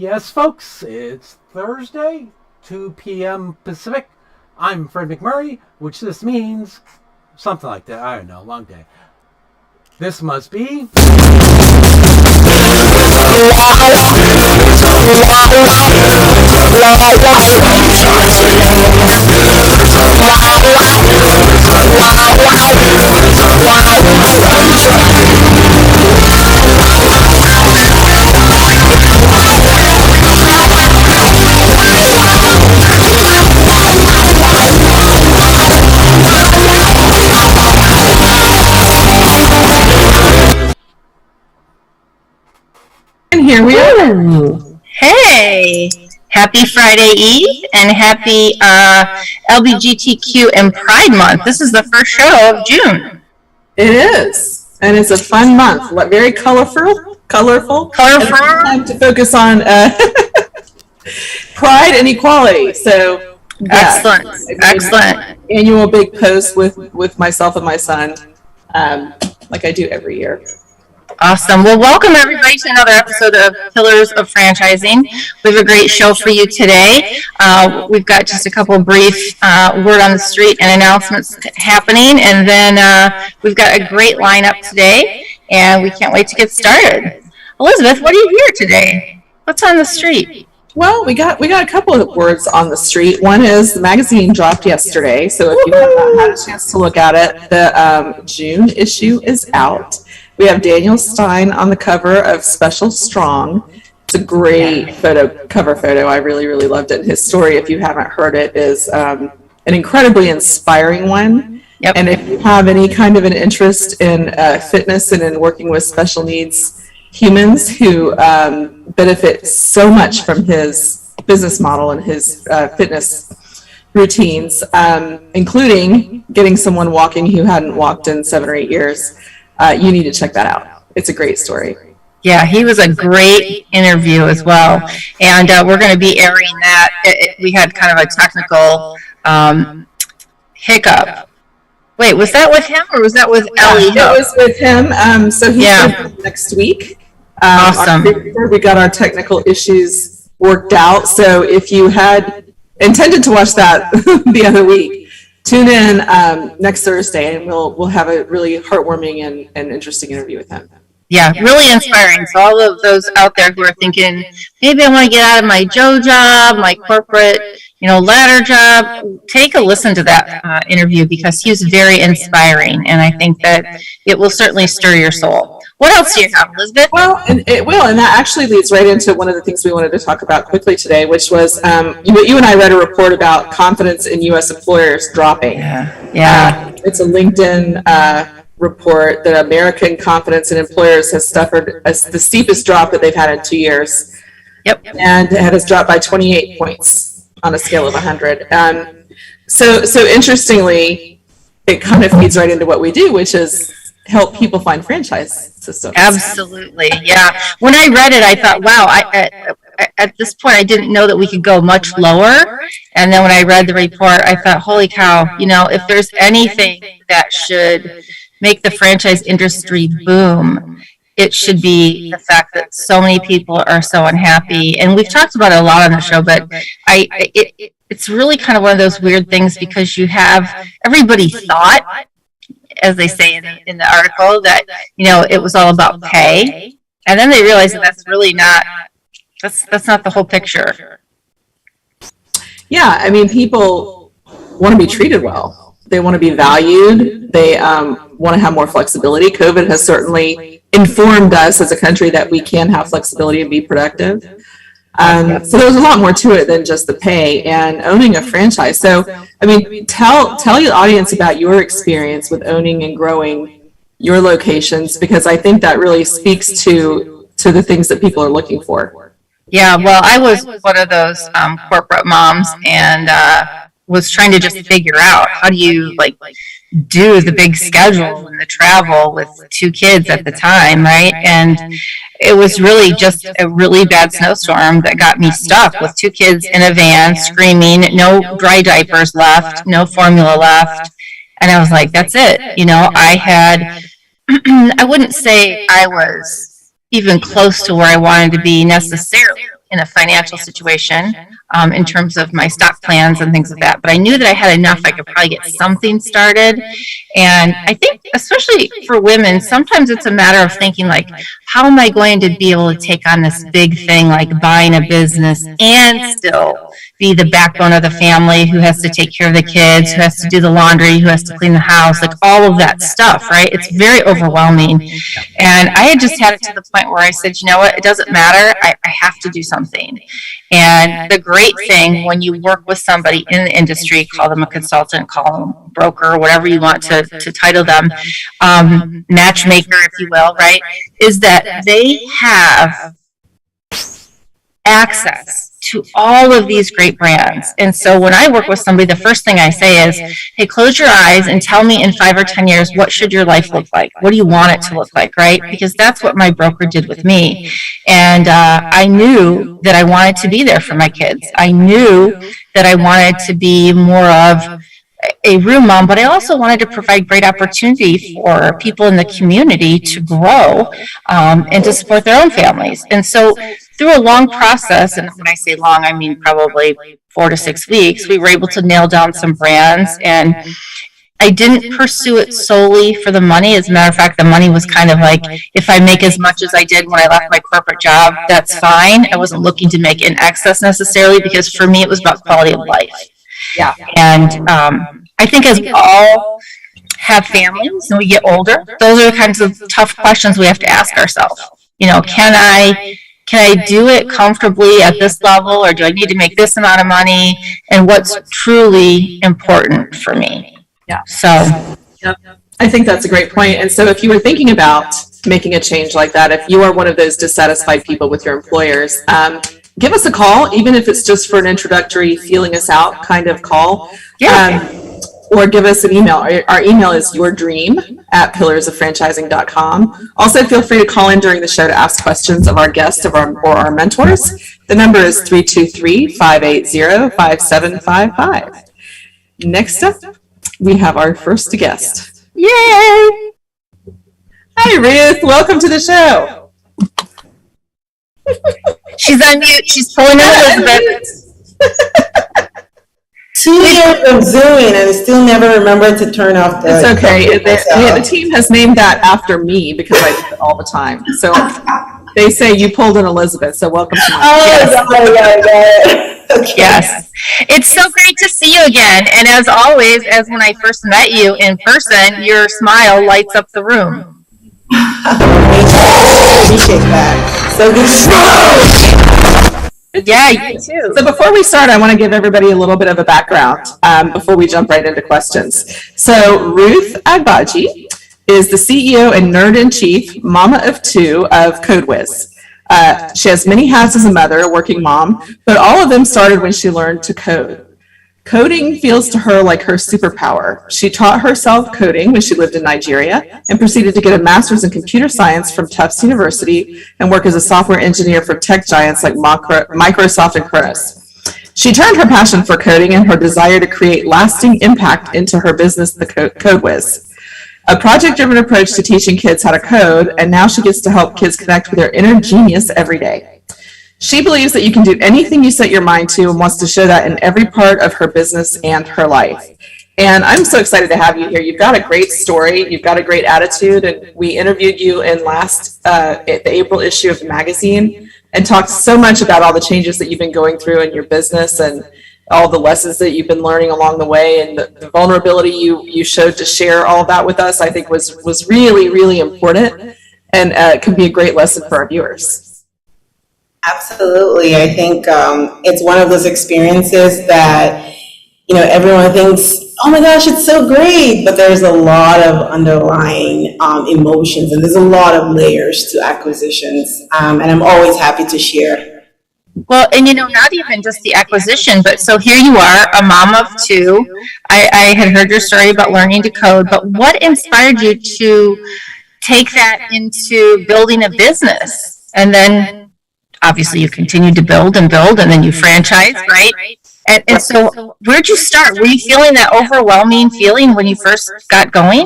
Yes, folks, it's Thursday, 2 p.m. Pacific. I'm Fred McMurray, which this means something like that. I don't know, long day. This must be... And here we are. Hey, happy Friday Eve and happy LGBTQ and Pride Month. This is the first show of June. It is, and it's a fun month. Very colorful. Time to focus on pride and equality. So excellent. Annual big post with myself and my son, like I do every year. Awesome. Well, welcome everybody to another episode of Pillars of Franchising. We have a great show for you today. We've got just a couple brief word on the street and announcements happening, and then we've got a great lineup today, and we can't wait to get started. Elizabeth, what do you hear today? What's on the street? Well, we got a couple of words on the street. One is the magazine dropped yesterday, so if you have not had a chance to look at it, the June issue is out. We have Daniel Stein on the cover of Special Strong. It's a great cover photo. I really, really loved it. His story, if you haven't heard it, is an incredibly inspiring one. Yep. And if you have any kind of an interest in fitness and in working with special needs humans who benefit so much from his business model and his fitness routines, including getting someone walking who hadn't walked in 7 or 8 years, you need to check that out. It's a great story. Yeah, he was a great interview as well. And we're going to be airing that. We had kind of a technical hiccup. Wait, was that with him or was that with Ellie? It was with him. So he's going to next week. Awesome. We got our technical issues worked out. So if you had intended to watch that the other week, tune in next Thursday, and we'll have a really heartwarming and interesting interview with him. Yeah, really inspiring. So all of those out there who are thinking, maybe I want to get out of my Joe job, my corporate, ladder job, take a listen to that interview because he's very inspiring, and I think that it will certainly stir your soul. What else do you have, Elizabeth? Well, and it will, and that actually leads right into one of the things we wanted to talk about quickly today, which was you and I read a report about confidence in U.S. employers dropping. Yeah. It's a LinkedIn report that American confidence in employers has suffered the steepest drop that they've had in 2 years. Yep. And it has dropped by 28 points on a scale of 100. So interestingly, it kind of feeds right into what we do, which is help people find franchise systems. Absolutely, yeah. When I read it, I thought, wow, at this point, I didn't know that we could go much lower. And then when I read the report, I thought, holy cow, if there's anything that should make the franchise industry boom, it should be the fact that so many people are so unhappy. And we've talked about it a lot on the show, but it's really kind of one of those weird things because you have everybody thought, as they say in the article, that it was all about pay, and then they realize that that's really not that's not the whole picture. Yeah, I mean, people want to be treated well. They want to be valued. They want to have more flexibility. COVID has certainly informed us as a country that we can have flexibility and be productive. So there's a lot more to it than just the pay and owning a franchise. So, I mean, tell your audience about your experience with owning and growing your locations, because I think that really speaks to the things that people are looking for. Yeah, well, I was one of those corporate moms and was trying to just figure out how do you do the big schedule and the travel with 2 kids at the time, right? And it was really just a really bad snowstorm that got me stuck with 2 kids in a van screaming, no dry diapers left, no formula left. And I was like, that's it. I had, I wouldn't say I was even close to where I wanted to be necessarily. in a financial situation in terms of my stock plans and things like that. But I knew that I had enough. I could probably get something started. And I think, especially for women, sometimes it's a matter of thinking like, how am I going to be able to take on this big thing like buying a business and still be the backbone of the family, who has to take care of the kids, who has to do the laundry, who has to clean the house, like all of that stuff, right? It's very overwhelming. And I had just had it to the point where I said, you know what, it doesn't matter. I have to do something. And the great thing when you work with somebody in the industry, call them a consultant, call them a broker, whatever you want to title them, matchmaker, if you will, right, is that they have access to all of these great brands. And so when I work with somebody, the first thing I say is, hey, close your eyes and tell me in 5 or 10 years, what should your life look like? What do you want it to look like, right? Because that's what my broker did with me. And I knew that I wanted to be there for my kids. I knew that I wanted to be more of a room mom, but I also wanted to provide great opportunity for people in the community to grow and to support their own families. And so through a long process, and when I say long, I mean probably 4 to 6 weeks, we were able to nail down some brands. And I didn't pursue it solely for the money. As a matter of fact, the money was kind of like, if I make as much as I did when I left my corporate job, that's fine. I wasn't looking to make in excess necessarily, because for me, it was about quality of life. Yeah. And I think as we all have families and we get older, those are the kinds of tough questions we have to ask ourselves. You know, can I do it comfortably at this level, or do I need to make this amount of money? And what's truly important for me? Yeah. So yep. I think that's a great point. And so if you were thinking about making a change like that, if you are one of those dissatisfied people with your employers, give us a call, even if it's just for an introductory feeling us out kind of call. Yeah. Or give us an email. Our email is yourdream@pillarsoffranchising.com. Also, feel free to call in during the show to ask questions of our guests or our mentors. The number is 323-580-5755. Next up, we have our first guest. Yay! Hi, Ruth. Welcome to the show. She's on mute. She's pulling in Elizabeth. 2 years of Zooming and I still never remember to turn off the... It's okay. The team has named that after me because I do it all the time. So they say you pulled in Elizabeth, so welcome to my Okay. Yes. It's so great to see you again. And as always, as when I first met you in person, your smile lights up the room. I appreciate that. So good. Yeah, you too. So before we start, I want to give everybody a little bit of a background before we jump right into questions. So Ruth Agbaji is the CEO and nerd-in-chief, mama of 2 of CodeWiz. She has many hats as a mother, a working mom, but all of them started when she learned to code. Coding feels to her like her superpower. She taught herself coding when she lived in Nigeria and proceeded to get a master's in computer science from Tufts University and work as a software engineer for tech giants like Microsoft and Kronos. She turned her passion for coding and her desire to create lasting impact into her business, the CodeWiz, a project-driven approach to teaching kids how to code, and now she gets to help kids connect with their inner genius every day. She believes that you can do anything you set your mind to and wants to show that in every part of her business and her life. And I'm so excited to have you here. You've got a great story. You've got a great attitude. And we interviewed you in the April issue of the magazine and talked so much about all the changes that you've been going through in your business and all the lessons that you've been learning along the way. And the vulnerability you showed to share all of that with us, I think was really, really important and can be a great lesson for our viewers. Absolutely. I think it's one of those experiences that, everyone thinks, oh my gosh, it's so great. But there's a lot of underlying emotions and there's a lot of layers to acquisitions. And I'm always happy to share. Well, and not even just the acquisition, but so here you are, a mom of 2. I had heard your story about learning to code, but what inspired you to take that into building a business? And then obviously you continued to build, and then you franchised, right? And so where'd you start? Were you feeling that overwhelming feeling when you first got going?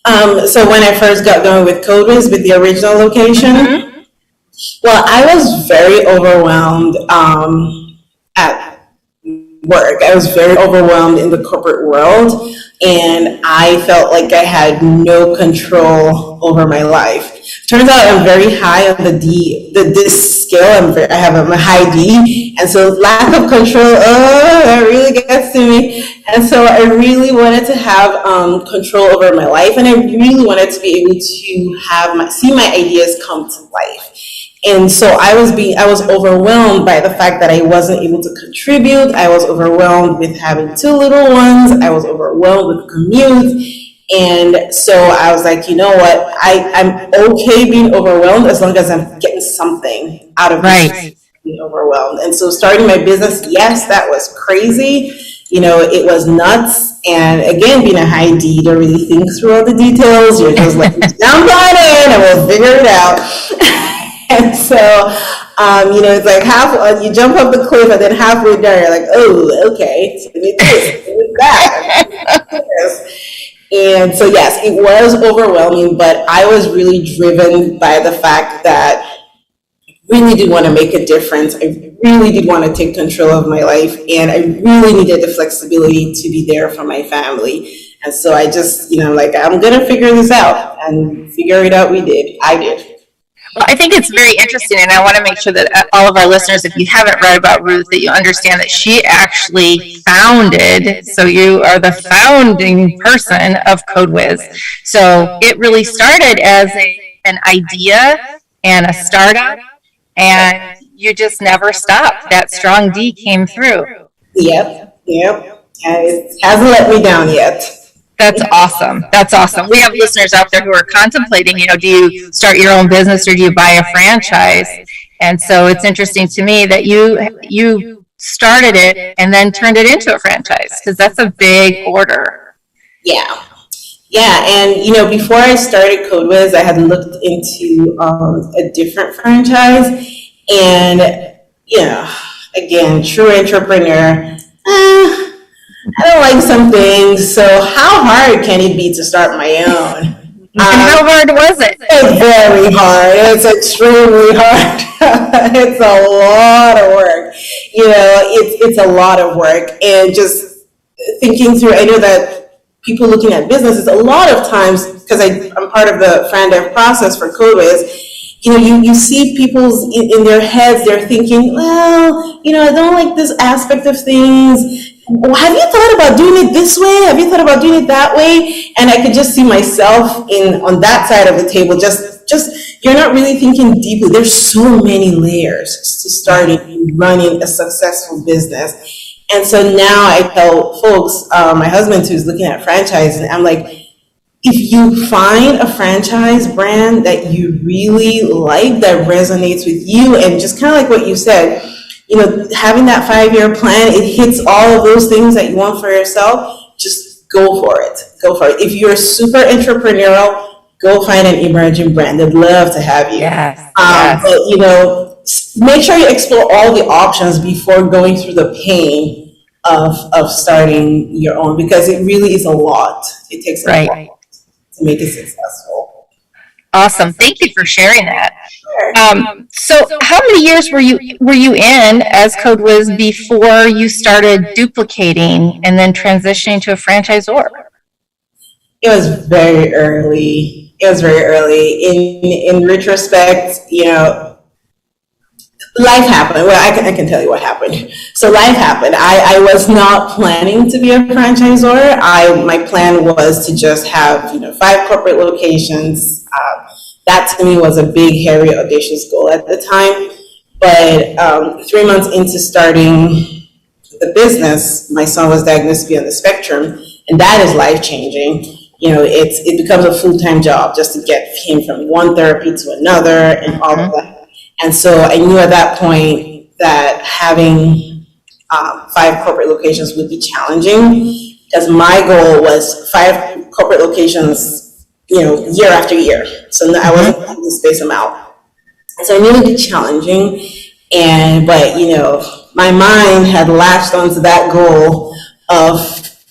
So when I first got going with CodeWiz, with the original location, Well, I was very overwhelmed at work. I was very overwhelmed in the corporate world, and I felt like I had no control over my life. Turns out I'm very high on this scale. I have a high D, and so lack of control, that really gets to me. And so I really wanted to have control over my life, and I really wanted to be able to see my ideas come to life. And so I was overwhelmed by the fact that I wasn't able to contribute. I was overwhelmed with having two little ones. I was overwhelmed with commute. And so I was like, you know what? I'm okay being overwhelmed as long as I'm getting something out of Right. being overwhelmed. And so starting my business, yes, that was crazy. It was nuts. And again, being a high D, you don't really think through all the details. You're just like, jump on in and we'll figure it out. And so, it's like you jump up the cliff and then halfway down, you're like, oh, okay, so we need this, we need that. And so, yes, it was overwhelming, but I was really driven by the fact that I really did want to make a difference. I really did want to take control of my life, and I really needed the flexibility to be there for my family. And so I just, I'm going to figure this out, and figure it out I did. Well, I think it's very interesting, and I want to make sure that all of our listeners, if you haven't read about Ruth, that you understand that she actually founded, so you are the founding person of CodeWiz. So it really started as an idea and a startup, and you just never stopped. That strong D came through. Yep. It hasn't let me down yet. That's awesome. That's awesome. We have listeners out there who are contemplating, do you start your own business or do you buy a franchise? And so it's interesting to me that you started it and then turned it into a franchise, because that's a big order. Yeah. And, before I started CodeWiz, I had looked into a different franchise. And, again, true entrepreneur, I don't like some things, so how hard can it be to start my own? And how hard was it? It's very hard. It's extremely hard. It's a lot of work. It's a lot of work. And just thinking through, I know that people looking at businesses, a lot of times, because I'm part of the fan dev process for CodeWiz, you see people's in their heads, they're thinking, well, I don't like this aspect of things. Well, have you thought about doing it this way? Have you thought about doing it that way? And I could just see myself on that side of the table. Just you're not really thinking deeply. There's so many layers to starting and running a successful business. And so now I tell folks, my husband who's looking at franchising, I'm like, if you find a franchise brand that you really like, that resonates with you, and just kind of like what you said, having that 5-year plan, it hits all of those things that you want for yourself, just go for it. If you're super entrepreneurial, go find an emerging brand. They'd love to have you. Yes. But, make sure you explore all the options before going through the pain of starting your own, because it really is a lot. It takes a lot to make it successful. Awesome. Thank you for sharing that. So how many years were you in as CodeWiz before you started duplicating and then transitioning to a franchisor? It was very early. In retrospect, life happened. Well, I can tell you what happened. So life happened. I was not planning to be a franchisor. My plan was to just have 5 corporate locations. That to me was a big, hairy, audacious goal at the time. But 3 months into starting the business, my son was diagnosed to be on the spectrum, and that is life-changing. It becomes a full-time job just to get him from one therapy to another and all of that. And so I knew at that point that having 5 corporate locations would be challenging, because my goal was 5 corporate locations year after year. So I wasn't going to space them out. So I knew it would be challenging. But my mind had latched onto that goal of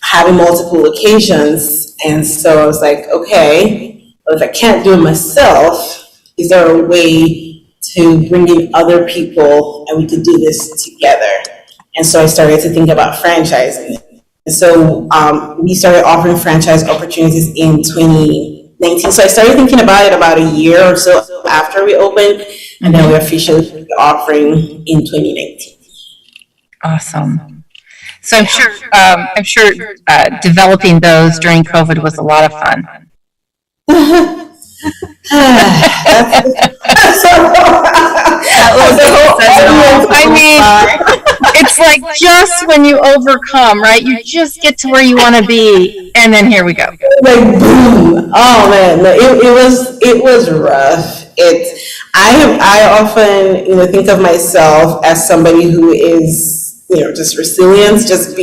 having multiple locations. And so I was like, okay, well, if I can't do it myself, is there a way to to bring in other people and we could do this together. And so I started to think about franchising. And so we started offering franchise opportunities in 2019. So I started thinking about it about a year or so after we opened, and then we officially started offering in 2019. Awesome. So I'm sure developing those during COVID was a lot of fun. I mean, it's like just when you overcome, right? You just get to where you want to be, and then here we go. Like boom! Oh man, no, it was rough. I often think of myself as somebody who is just resilience, just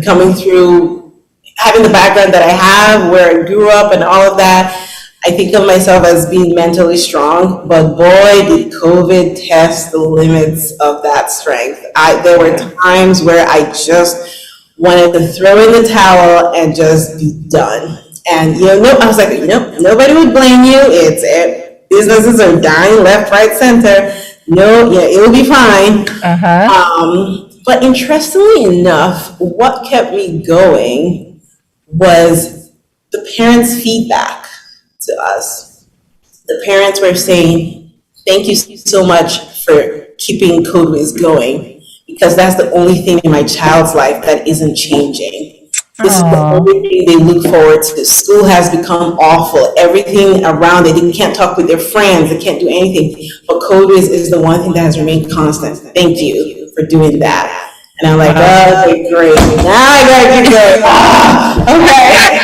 coming through, having the background that I have, where I grew up, and all of that. I think of myself as being mentally strong, but boy, did COVID test the limits of that strength. There were times where I just wanted to throw in the towel and just be done. And I was like, nobody would blame you. Businesses are dying left, right, center. It will be fine. But interestingly enough, what kept me going was the parents' feedback to us. The parents were saying, thank you so much for keeping CodeWiz going, because that's the only thing in my child's life that isn't changing. This is the only thing they look forward to. School has become awful. Everything around it, they can't talk with their friends, they can't do anything. But CodeWiz is the one thing that has remained constant. Thank you for doing that. And I'm like, okay, great. Now I gotta keep going. Okay.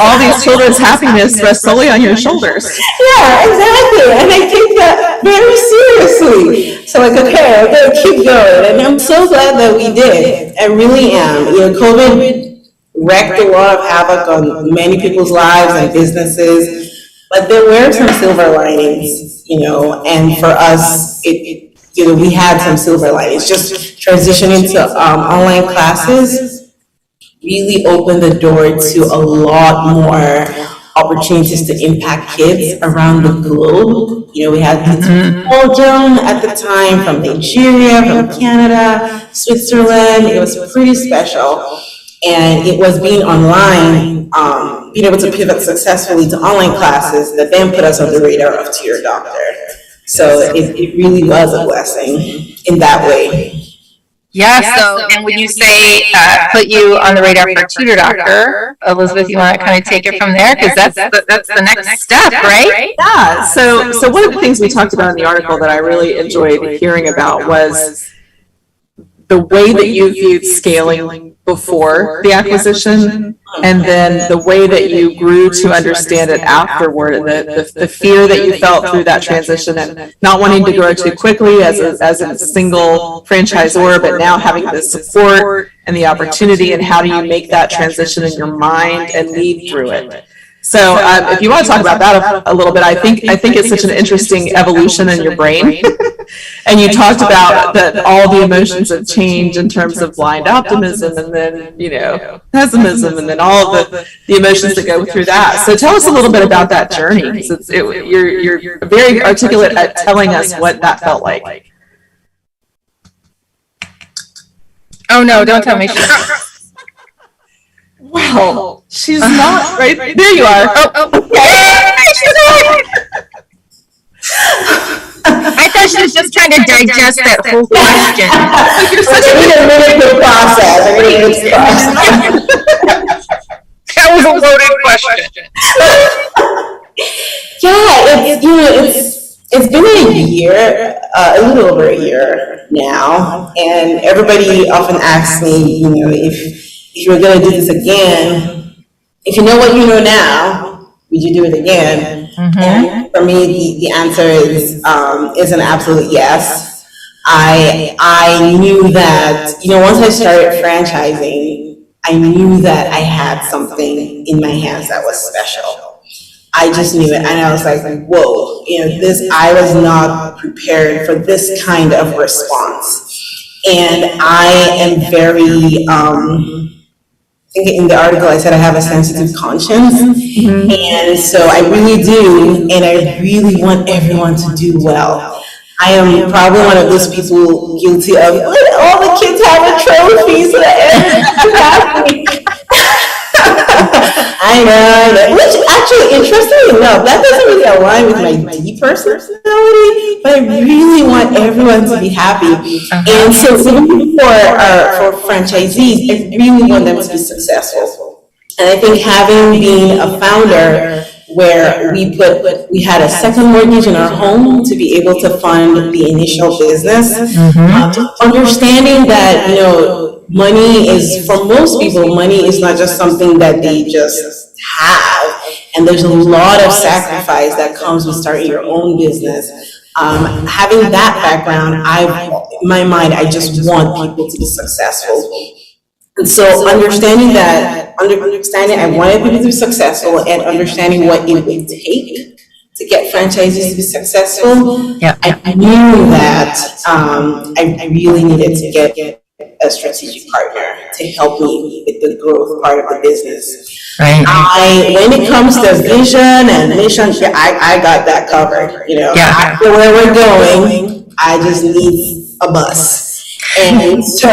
All these children's happiness rests solely on your shoulders. Yeah, exactly. And I take that very seriously. So okay, I'm gonna keep going. And I'm so glad that we did. I really am. COVID wreaked a lot of havoc on many people's lives and businesses, but there were some silver linings, and for us, we had some silver linings. Just transitioning to online classes really opened the door to a lot more opportunities to impact kids around the globe. We had kids from Belgium at the time, from Nigeria, from Canada, Switzerland. It was pretty special. And it was being online, being able to pivot successfully to online classes that then put us on the radar of To Your Doctor. So it really was a blessing in that way. Yeah, so, and when you say put you on the radar for Tutor Doctor, Elizabeth, you want to kind of take it from there? Because that's the next step, right? Yeah, so one of the things we talked about in the article that I really enjoyed hearing about was the way that you viewed scaling before the acquisition, and then the way that you grew to understand it afterward, the fear that you felt through that transition, and not wanting to grow too quickly as a single franchisor, but now having the support and the opportunity, and how do you make that transition in your mind and lead through it. So if you want to talk about that a little bit, I think it's such an interesting evolution in your brain. And you talked about that all the emotions of change in terms of blind optimism, and then pessimism, and then all of the emotions that go through that. So tell us a little bit about that journey, because you're very articulate at telling us what that felt like. Oh no! Don't tell me. Well, she's not right. There you are. I thought she was just trying to digest that whole question. You're such a really good process. That was a loaded question. It's been a year, a little over a year now, and everybody often asks me, if you were going to do this again, if you know what you know now, would you do it again? And for me, the answer is an absolute yes. I knew that, once I started franchising, I knew that I had something in my hands that was special. I just knew it, and I was like, whoa, I was not prepared for this kind of response. And I am very, think in the article I said I have a sensitive conscience, and so I really do, and I really want everyone to do well. I am probably one of those people guilty of let all the kids have a trophy so that everyone's happy. I know. Which actually, interestingly enough, that doesn't really align with my deep personality, but I really want everyone to be happy. And so even for franchisees, I really want them to be successful. And I think being a founder where we had a second mortgage in our home to be able to fund the initial business, understanding that, money is, for most people, money is not just something that they just have, and there's a lot of sacrifice that comes with starting your own business. Having that background, in my mind, I just want people to be successful. And so understanding I wanted people to be successful and understanding what it would take to get franchisees to be successful, I knew that I really needed to get a strategic partner to help me with the growth part of the business. Right. When it comes to vision and mission, I got that covered. I know where we're going. I just need a bus. And so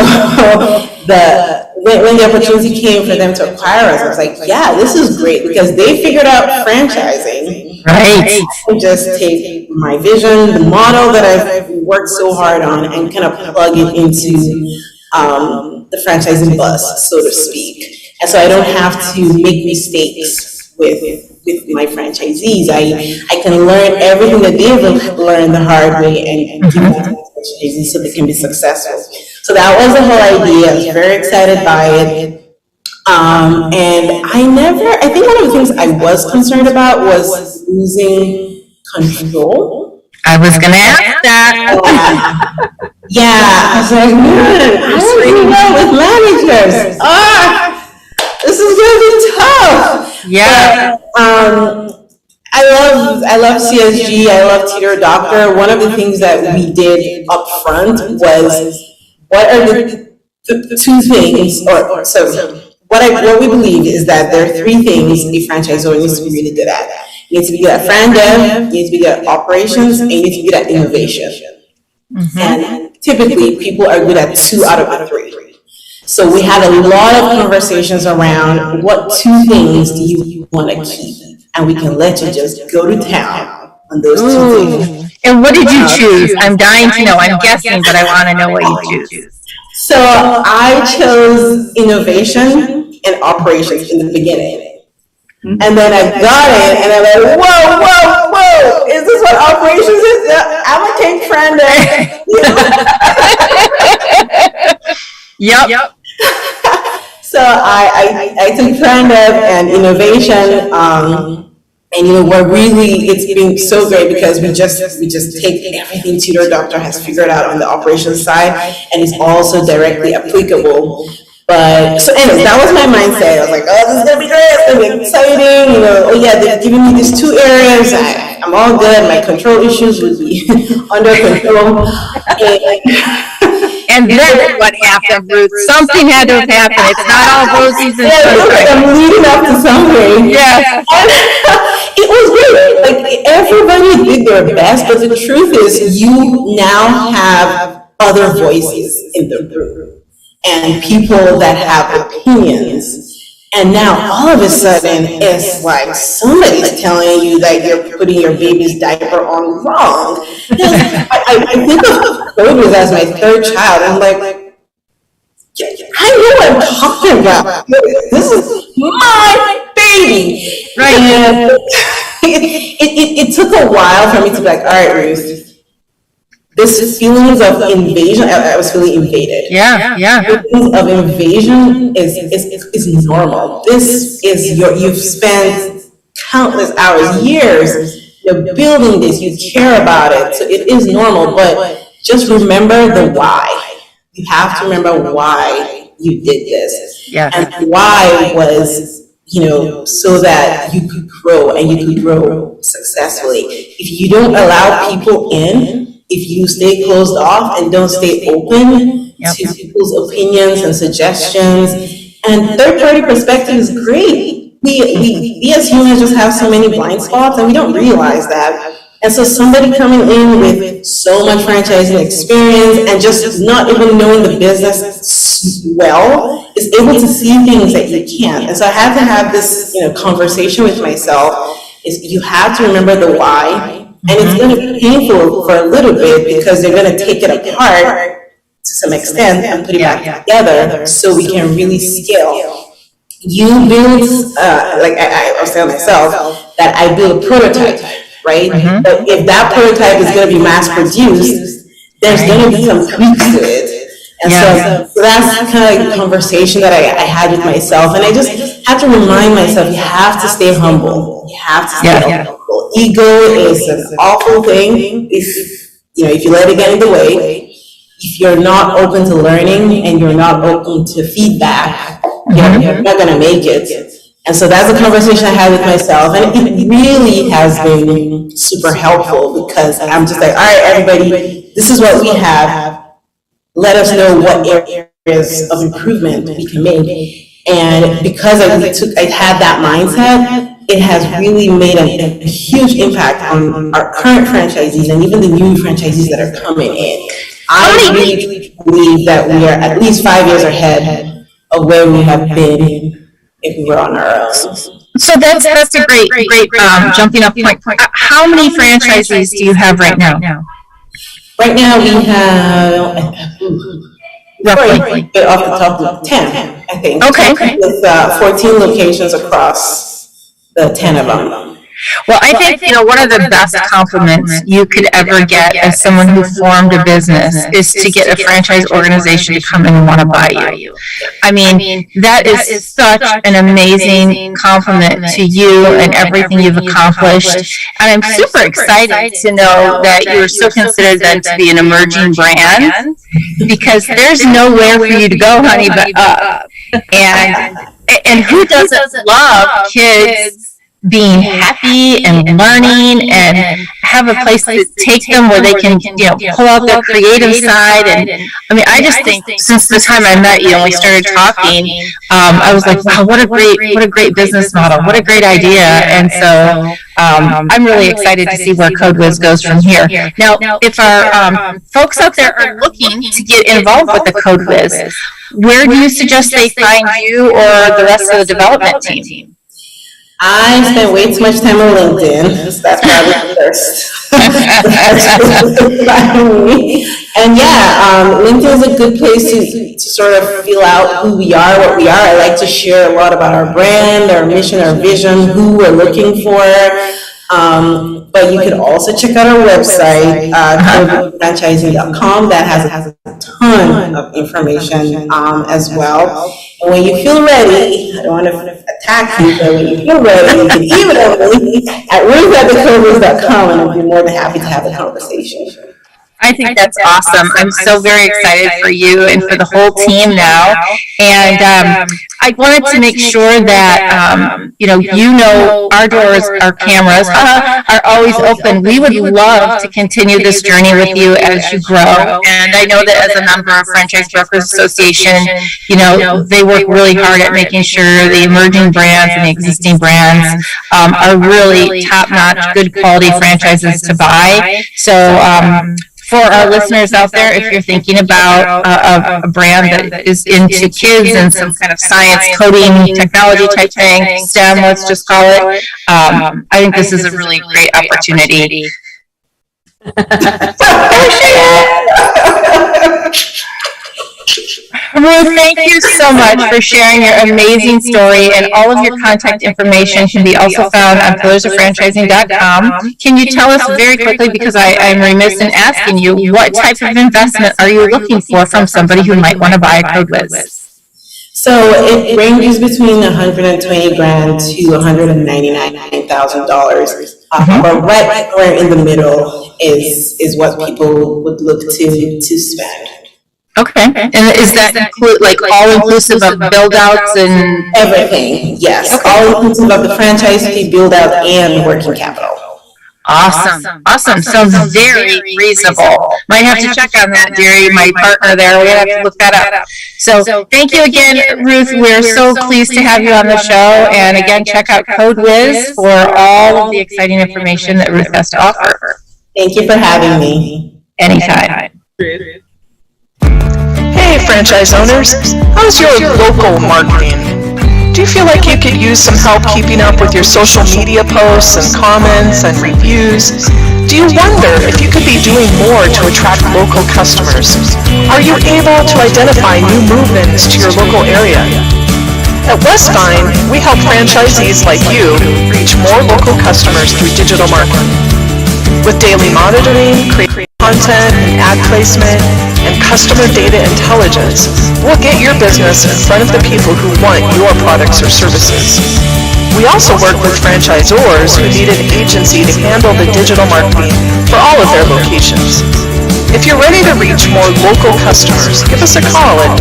when the opportunity came for them to acquire us, I was like, yeah, this is great because they figured out franchising. Right. I just take my vision, the model that I've worked so hard on, and kind of plug it into the franchising bus, so to speak. And so I don't have to make mistakes with my franchisees. I can learn everything that they've learned the hard way and give that to my franchisees so they can be successful. So that was the whole idea. I was very excited by it. And I think one of the things I was concerned about was losing control. I was going to ask that. Yeah, I was like, man, I don't really know with managers. This is going to be tough. Yeah. But, I love CSG. I love Teeter Doctor. One of the things that we did up front was, what are the two things, what we believe is that there are three things a franchisor needs to be really good at. You need to be good at fran dev, you need to be good at operations, and you need to be good at innovation. And typically, people are good at 2 out of the 3. So we had a lot of conversations around what 2 things do you want to keep, and we can let you just go to town on those 2 things. And what did you choose? I'm dying to know. I'm guessing, but I want to know what you choose. So I chose innovation and operations in the beginning. And then I got it, and I'm like, whoa, is this what operations is? I'm going to take fran dev. Yep. So I took fran dev and innovation, and it's been so great because we just take everything Teeter Doctor has figured out on the operations side, and it's also directly applicable. But so anyways, that was my mindset. I was like, oh, this is gonna be great, it's gonna be exciting, they're giving me these 2 areas, I'm all good, my control issues would be under control. And then what happened, Ruth? Something had to have happened. It's not all roses and sunshine. I'm leading up to something. Yes. It was great. Like, everybody did their best, but the truth is you now have other voices in the room and people that have opinions. And now all of a sudden it's like somebody's telling you that you're putting your baby's diaper on wrong. I think of COVID as my 3rd child. I'm like, I know what I'm talking about. This is my baby. Right. And it took a while for me to be like, all right, Ruth, this feelings of invasion, I was feeling invaded. Yeah. Feelings of invasion is normal. This is you've spent countless hours, years, building this, you care about it, so it is normal, but just remember the why. You have to remember why you did this. Yes. And why was, so that you could grow and you could grow successfully. If you don't allow people in, if you stay closed off and don't stay open to people's opinions and suggestions, and there are party perspective is great. We as humans just have so many blind spots and we don't realize that. And so somebody coming in with so much franchising experience and just not even knowing the business well is able to see things that you can't. And so I had to have this, conversation with myself. Is you have to remember the why, and it's going to be painful for a little bit because they're going to take it apart to some extent and put it back together so we can really scale. You build, like I was telling myself, that I build a prototype, right? Mm-hmm. But if that prototype is going to be mass produced, there's going to be some tweaks to it. And so that's kind of like the conversation that I had with myself. And I just have to remind myself, you have to stay humble. You have to stay humble. Ego is an awful thing if you let it get in the way. If you're not open to learning and you're not open to feedback, you're not going to make it. And so that's a conversation I had with myself. And it really has been super helpful because I'm just like, all right, everybody, this is what we have. Let us know what areas of improvement we can make. And because I had that mindset, it has really made a huge impact on our current franchisees and even the new franchisees that are coming in. I really believe that we are at least 5 years ahead of where we have been if we were on our own. So that's a great jumping up point. How many franchisees do you have right now? Right now we have roughly off the top of 10, I think. Okay. With 14 locations across the 10 of them. Well, I think, one of the best compliments you could ever get as someone who formed a business is to get a franchise organization to come in and want to buy you. I mean, that is such an amazing compliment to you and everything you've accomplished. And I'm super excited to know that you are still considered then to be an emerging brand because there's nowhere for you to go, honey, but up. And who doesn't love kids being happy and learning and have a place to take them where they can, pull out their creative side. And I mean, I just think since the time I met you and we started talking, I was like, wow, what a great business model. What a great idea. And so, I'm really excited to see where CodeWiz goes from here. Now, if our folks out there are looking to get involved with the CodeWiz, where do you suggest they find you or the rest of the development team? I spent way too much time on LinkedIn. That's probably first. And LinkedIn is a good place to sort of feel out who we are, what we are. I like to share a lot about our brand, our mission, our vision, who we're looking for. But you can also check out our website, franchising.com. That has a ton of information as well. And when you feel ready, I don't want to attack you, but when you feel ready, you can email me at ruth@thecodewiz.com, and I'll be more than happy to have a conversation. I think that's awesome. I'm so very excited for you and for the whole team now. And I wanted to make sure that, our doors, our cameras are always open. We would love to continue this journey with you as you grow. And I know that as a member of Franchise Brokers Association, they work really hard at making sure the emerging brands and the existing brands are really top-notch, good quality franchises to buy. So, for our listeners out there, if you're thinking about a brand that is into kids and some kind of science, coding, technology type thing, STEM, let's just call it, I think this is a really great opportunity. Ruth, thank you so much for sharing your amazing story, and all of your contact information can be also found on pillarsoffranchising.com. Can you tell us very quickly, because I'm remiss in asking you, what type of investment are you looking for from somebody who might want to buy a CodeWiz? So it ranges between $120,000 to $199,000. But right where in the middle is what people would look to spend. Okay. And is that include all inclusive of build outs and everything? Yes. Okay. All inclusive of the franchise fee, build out, and working capital. Awesome. Sounds very reasonable. Might have to check on that, Jerry, my partner there. We're going to have to look that up. So thank you again, Ruth. We're so pleased to have you on the show. And again, check out Code Whiz for all of the exciting information that Ruth has to offer. Thank you for having me. Anytime. Hey, franchise owners. How's your local marketing? Do you feel like you could use some help keeping up with your social media posts and comments and reviews? Do you wonder if you could be doing more to attract local customers? Are you able to identify new movements to your local area? At Westbine, we help franchisees like you reach more local customers through digital marketing. With daily monitoring, creating content, and ad placement, and customer data intelligence, we'll get your business in front of the people who want your products or services. We also work with franchisors who need an agency to handle the digital marketing for all of their locations. If you're ready to reach more local customers, give us a call at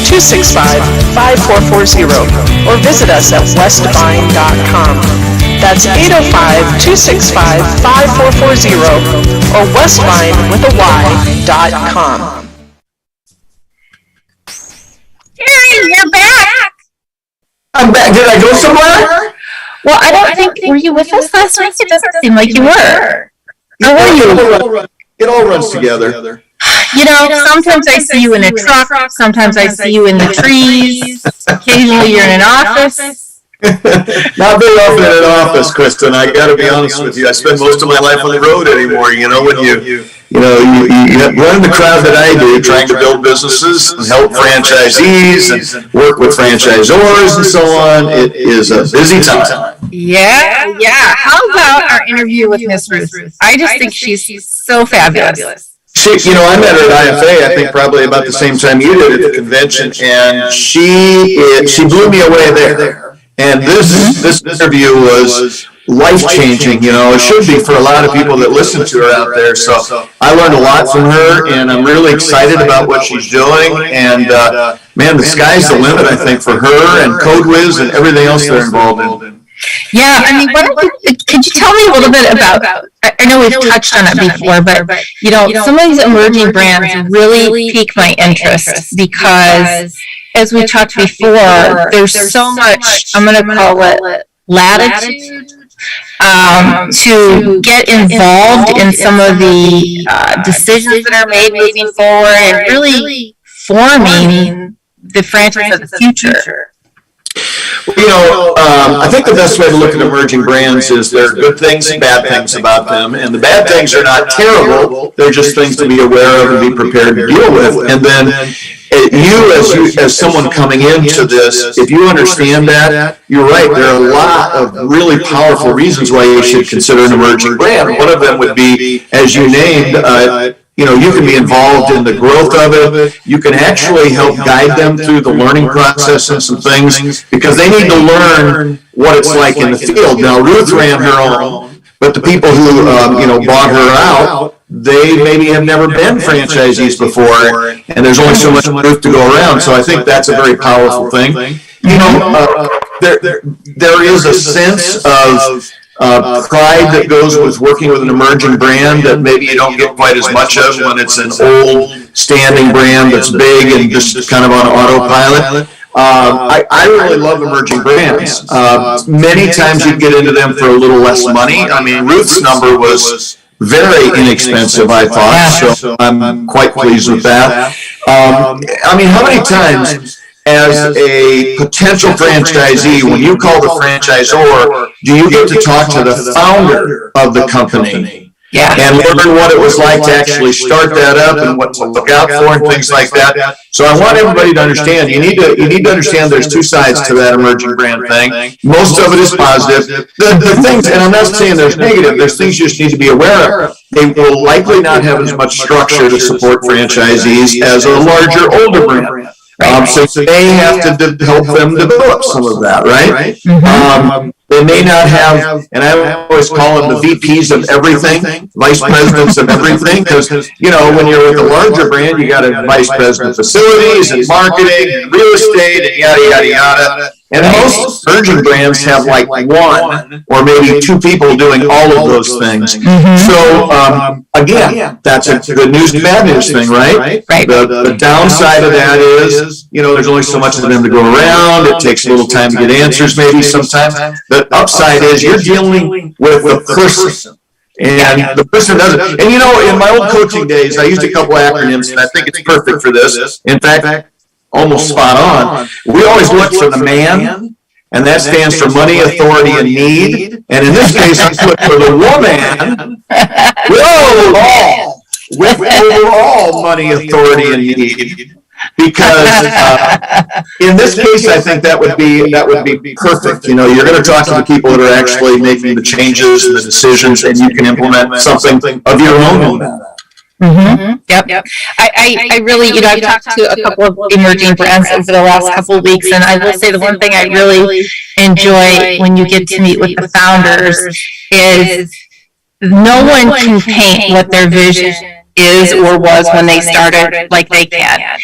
805-265-5440 or visit us at westbine.com. That's 805-265-5440 or westbine.com. Jerry, you're back. I'm back. Did I go somewhere? Well, I don't think, were you with us last week? It doesn't seem like you were. How were you? It all runs together. You know, sometimes I see you in a truck, sometimes I see you in the trees, occasionally you're in an office. Not very often in an office, Kristin. I got to be honest with you. I spend most of my life on the road anymore. You know, when you run the crowd that I do, trying to build businesses and help franchisees and work with franchisors and so on, it is a busy time. Yeah. How about our interview with Miss Ruth? I just think she's so fabulous. I met her at IFA, I think probably about the same time you did at the convention, and she blew me away there. And this interview was life-changing, it should be for a lot of people that listen to her out there. So I learned a lot from her, and I'm really excited about what she's doing. And man, the sky's the limit, I think, for her and Code Whiz and everything else they're involved in. Yeah, I mean, could you tell me a little bit about, I know we've touched on it before, but, some of these emerging brands really pique my interest because, as we talked before, there's so much, I'm going to call it latitude, to get involved in some of the decisions that are made moving forward and really forming the franchise of the future. I think the best way to look at emerging brands is there are good things and bad things about them, and the bad things are not terrible. They're just things to be aware of and be prepared to deal with. And then as someone coming into this, if you understand that, you're right, there are a lot of really powerful reasons why you should consider an emerging brand. One of them would be, as you named, you can be involved in the growth of it. You can actually help guide them through the learning process and some things because they need to learn what it's like in the field. Now, Ruth ran her own, but the people who, bought her out, they maybe have never been franchisees before, and there's only so much Ruth to go around. So I think that's a very powerful thing. There is a sense of pride that goes with working with an emerging brand that maybe you don't get quite as much of when it's an old standing brand that's big and just kind of on autopilot. I really love emerging brands. Many times you get into them for a little less money. I mean, Ruth's number was very inexpensive, I thought, so I'm quite pleased with that. How many times as a potential franchisee, when you call the franchisor, do you get to talk to the founder of the company? Yeah. And learn what it was like to actually start that up and what to look out for and things like that. So I want everybody to understand, you need to understand there's two sides to that emerging brand thing. Most of it is positive. The things, and I'm not saying there's negative, there's things you just need to be aware of. They will likely not have as much structure to support franchisees as a larger, older brand. So they have to help them develop some of that, right? Mm-hmm. They may not have, and I always call them the VPs of everything, vice presidents of everything, because, you know, when you're with a larger brand, you got a vice president of facilities and marketing and real estate and yada, yada, yada. And most emerging brands have like one or maybe two people doing all of those things. So, again, that's a good news and bad news thing, right? The downside of that is, you know, there's only so much of them to go around. It takes a little time to get answers maybe sometimes. The upside is you're dealing with the person. And the person does it. And you know, in my old coaching days, I used a couple acronyms, and I think it's perfect for this. In fact, almost spot on. We always look for the man, and that stands for money, authority, and need. And in this case, I look for the woman with overall money, authority, and need. Because in this case, I think that would be perfect. You know, you're going to talk to the people that are actually making the changes and the decisions, and you can implement something of your own. Yep. I really, you know, I've talked to a couple of emerging brands over the last couple of weeks, and I will say the one thing I really enjoy when you get to meet with the founders is no one can paint what their vision is or was when they started like they can.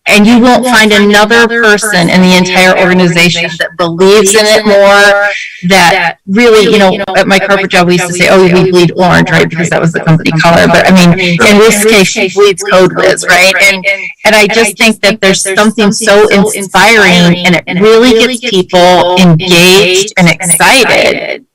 And you won't find another person in the entire organization that believes in it more, that really, you know, at my corporate job, we used to say, oh, we bleed orange, right? Because that was the company color. But I mean, in this case, she bleeds code whiz, right? And I just think that there's something so inspiring, and it really gets people engaged and excited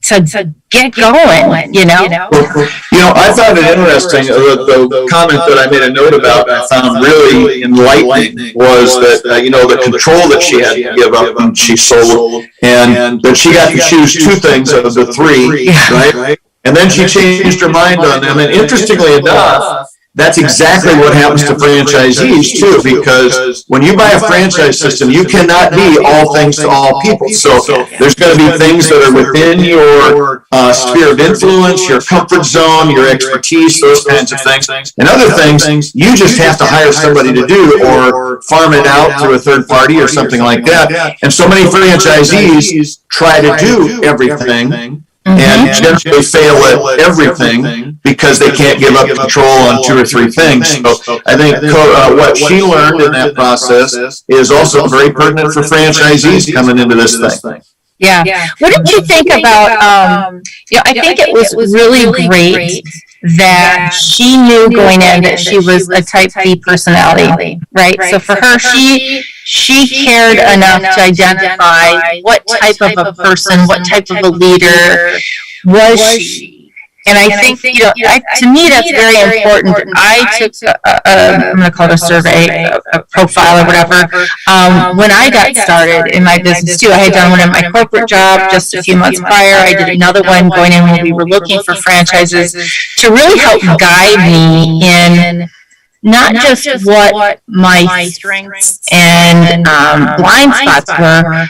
to get going, you know? You know, I found it interesting, the comment that I made a note about, I found really enlightening, was that, you know, the control that she had to give up when she sold, and that she got to choose two things out of the three, right? And then she changed her mind on them, and interestingly enough, that's exactly what happens to franchisees too, because when you buy a franchise system, you cannot be all things to all people. So there's going to be things that are within your sphere of influence, your comfort zone, your expertise, those kinds of things. And other things, you just have to hire somebody to do, or farm it out through a third party or something like that. And so many franchisees try to do everything and generally fail at everything because they can't give up control on two or three things. So I think what she learned in that process is also very pertinent for franchisees coming into this thing. Yeah. What did you think about, you know, I think it was really great that she knew going in that she was a type B personality, right? So for her, she cared enough to identify what type of a person, what type of a leader was she. And I think, you know, to me, that's very important. I took I'm going to call it a survey, a profile or whatever, when I got started in my business too. I had done one in my corporate job just a few months prior. I did another one going in when we were looking for franchises to really help guide me in not just what my strengths and blind spots were,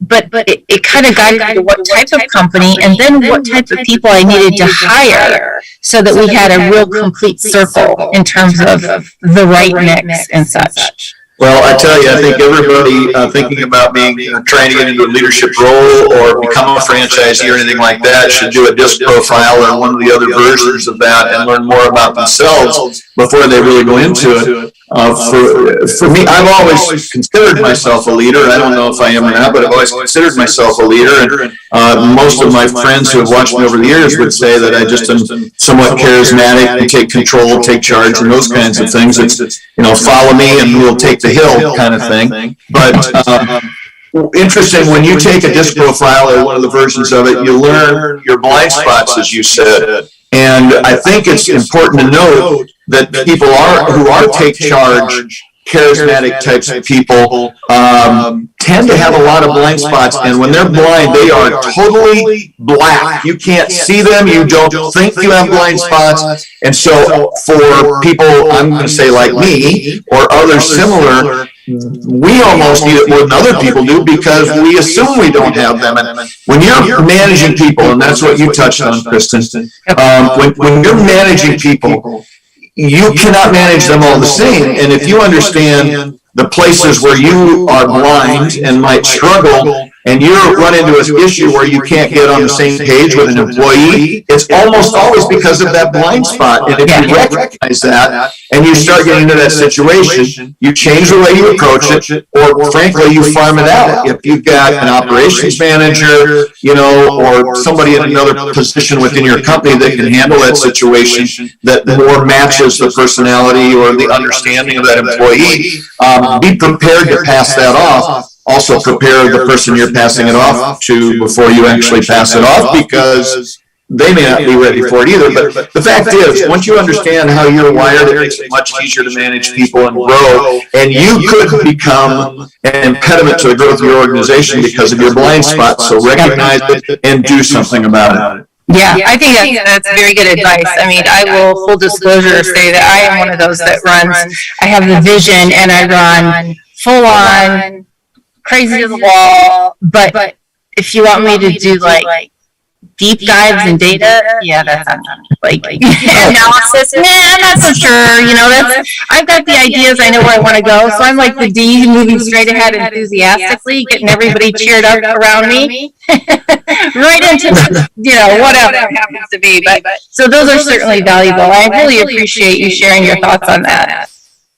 but it kind of guided me to what type of company and then what type of people I needed to hire so that we had a real complete circle in terms of the right mix and such. Well, I tell you, I think everybody thinking about trying to get into a leadership role or become a franchisee or anything like that should do a DISC profile or one of the other versions of that and learn more about themselves before they really go into it. For me, I've always considered myself a leader. I don't know if I am or not, but I've always considered myself a leader. And most of my friends who have watched me over the years would say that I just am somewhat charismatic and take control, take charge, and those kinds of things. It's, you know, follow me and we'll take the hill kind of thing. But interesting, when you take a DISC profile or one of the versions of it, you learn your blind spots, as you said. And I think it's important to note that people who are take charge, charismatic types of people tend to have a lot of blind spots, and when they're blind, they are totally black. You can't see them, you don't think you have blind spots, and so for people, I'm going to say like me, or others similar, we almost need it more than other people do because we assume we don't have them. And when you're managing people, and that's what you touched on, Kristin, when you're managing people, you cannot manage them all the same. And if you understand the places where you are blind and might struggle, and you run into an issue where you can't get on the same page with an employee, it's almost always because of that blind spot. And if you recognize that and you start getting into that situation, you change the way you approach it, or frankly, you farm it out. If you've got an operations manager, or somebody in another position within your company that can handle that situation that more matches the personality or the understanding of that employee, be prepared to pass that off. Also prepare the person you're passing it off to before you actually pass it off, because they may not be ready for it either. But the fact is, once you understand how you're wired, it makes it much easier to manage people and grow. And you could become an impediment to the growth of your organization because of your blind spot. So recognize it and do something about it. Yeah, I think that's very good advice. I mean, I will, full disclosure, say that I am one of those that runs, I have the vision and I run full on, crazy to the wall, but if you want me to do like deep dives in data, that's like analysis, I'm not so sure, I've got the ideas, I know where I want to go, so I'm like the D, moving straight ahead enthusiastically, getting everybody cheered up around me, right into, whatever it happens to be, but so those are certainly valuable. I really appreciate you sharing your thoughts on that.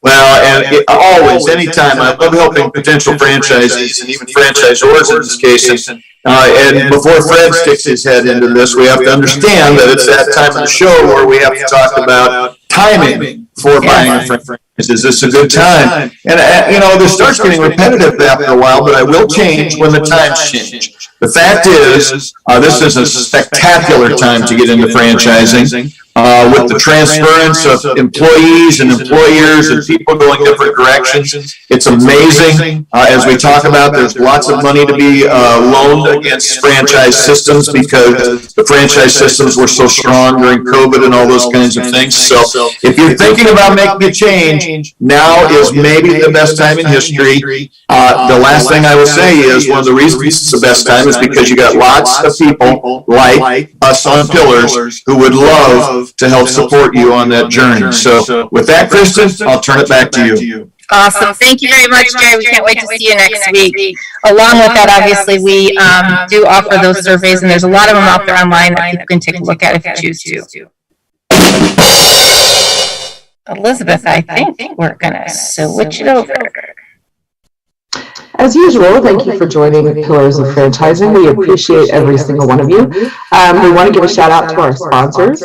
Well, and always, anytime, I love helping potential franchisees and even franchisors in this case. And before Fred sticks his head into this, we have to understand that it's that time of the show where we have to talk about timing for buying a franchise. Is this a good time? And, this starts getting repetitive after a while, but I will change when the times change. The fact is, this is a spectacular time to get into franchising. With the transference of employees and employers and people going different directions. It's amazing. As we talk about, there's lots of money to be loaned against franchise systems because the franchise systems were so strong during COVID and all those kinds of things. So if you're thinking about making a change, now is maybe the best time in history. The last thing I will say is one of the reasons it's the best time is because you got lots of people like us on Pillars who would love to help support you on that journey. So with that, Kristin, I'll turn it back to you. Awesome. Thank you very much, Jerry. We can't wait to see you next week. Along with that, obviously, we do offer those surveys, and there's a lot of them out there online that people can take a look at if you choose to. Elizabeth, I think we're going to switch it over. As usual, thank you for joining Pillars of Franchising. We appreciate every single one of you. We want to give a shout out to our sponsors.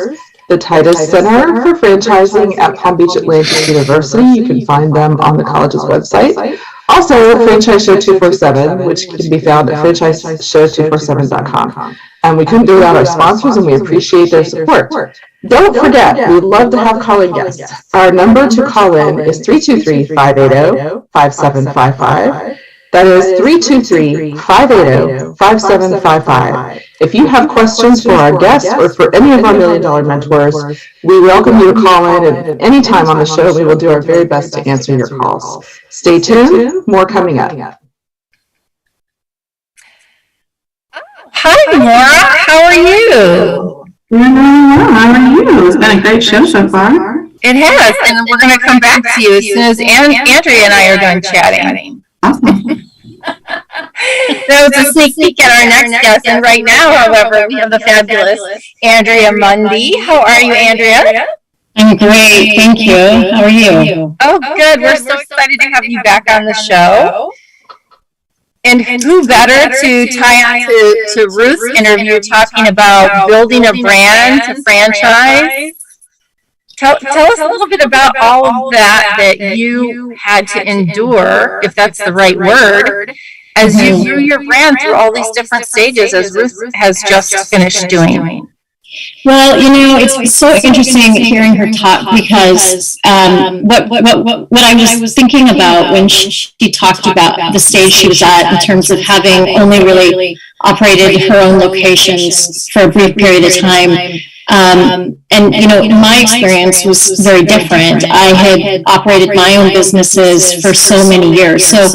The Titus Center for Franchising at Palm Beach Atlantic University. You can find them on the college's website. Also, Franchise Show 247, which can be found at franchiseshow247.com. And we couldn't do without our sponsors, and we appreciate their support. Don't forget, we'd love to have call-in guests. Our number to call in is 323-580-5755. That is 323-580-5755. If you have questions for our guests or for any of our $1 Million mentors, we welcome you to call in at any time on the show. We will do our very best to answer your calls. Stay tuned. More coming up. Hi, Maura. How are you? Doing really well. How are you? It's been a great show so far. It has, and we're going to come back to you as soon as Andrea and I are done chatting. Awesome. That was a sneak peek at our next guest, and right now, however, we have the fabulous Andrea Mundy. How are you, Andrea? I'm great, thank you. How are you? Oh, good. We're so excited to have you back on the show. And who better to tie on to Ruth's interview talking about building a brand to franchise? Tell us a little bit about all of that you had to endure, if that's the right word, as you grew your brand through all these different stages, as Ruth has just finished doing. Well, it's so interesting hearing her talk because what I was thinking about when she talked about the stage she was at in terms of having only really operated her own locations for a brief period of time. And my experience was very different. I had operated my own businesses for so many years. So